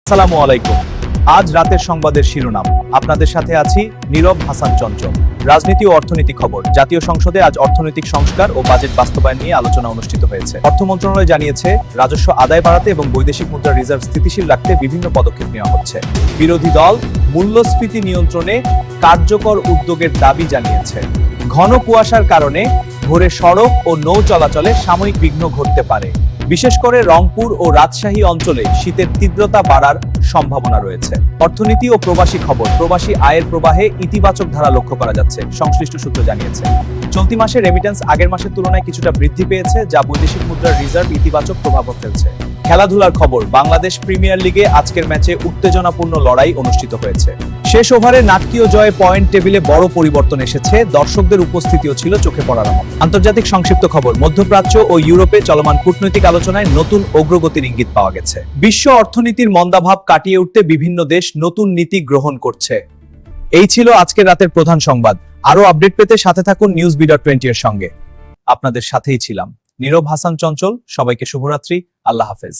আসসালামু আলাইকুম। আজ রাতের সংবাদের শিরোনাম, আপনাদের সাথে আছি নীরব হাসান চঞ্চল। রাজনীতি ও অর্থনীতি খবর। জাতীয় সংসদে আজ অর্থনৈতিক সংস্কার ও বাজেট বাস্তবায়ন নিয়ে আলোচনা অনুষ্ঠিত হয়েছে। অর্থ মন্ত্রণালয় জানিয়েছে, রাজস্ব আদায় বাড়াতে এবং বৈদেশিক মুদ্রার রিজার্ভ স্থিতিশীল রাখতে বিভিন্ন পদক্ষেপ নেওয়া হচ্ছে। বিরোধী দল মূল্যস্ফীতি নিয়ন্ত্রণে কার্যকর উদ্যোগের দাবি জানিয়েছে। ঘন কুয়াশার কারণে ভোরে সড়ক ও নৌ চলাচলে সাময়িক বিঘ্ন ঘটতে পারে। বিশেষ করে রংপুর ও রাজশাহী অঞ্চলে শীতের তীব্রতা বাড়ার সম্ভাবনা রয়েছে। অর্থনীতি ও প্রবাসী খবর। প্রবাসী আয়ের প্রবাহে ইতিবাচক ধারা লক্ষ্য করা যাচ্ছে, সংশ্লিষ্ট সূত্র জানিয়েছে। চলতি মাসে রেমিটেন্স আগের মাসের তুলনায় কিছুটা বৃদ্ধি পেয়েছে, যা বৈদেশিক মুদ্রার রিজার্ভ ইতিবাচক প্রভাব ফেলছে। খেলাধুলার খবর। বাংলাদেশ প্রিমিয়ার লিগে আজকের ম্যাচে উত্তেজনাপূর্ণ লড়াই অনুষ্ঠিত হয়েছে। শেষ ওভারে নাটকীয় জয়ে পয়েন্ট টেবিলে বড় পরিবর্তন এসেছে। দর্শকদের উপস্থিতিও ছিল চোখে পড়ার মতো। আন্তর্জাতিক সংক্ষিপ্ত খবর। মধ্যপ্রাচ্য ও ইউরোপে চলমান কূটনৈতিক আলোচনায় নতুন অগ্রগতির ইঙ্গিত পাওয়া গেছে। বিশ্ব অর্থনীতির মন্দাভাব কাটিয়ে উঠতে বিভিন্ন দেশ নতুন নীতি গ্রহণ করছে। এই ছিল আজকের রাতের প্রধান সংবাদ। আরো আপডেট পেতে সাথে থাকুন নিউজ-20 এর সঙ্গে। আপনাদের সাথেই ছিলাম নীরব হাসান চঞ্চল। সবাইকে শুভরাত্রি। আল্লাহ হাফেজ।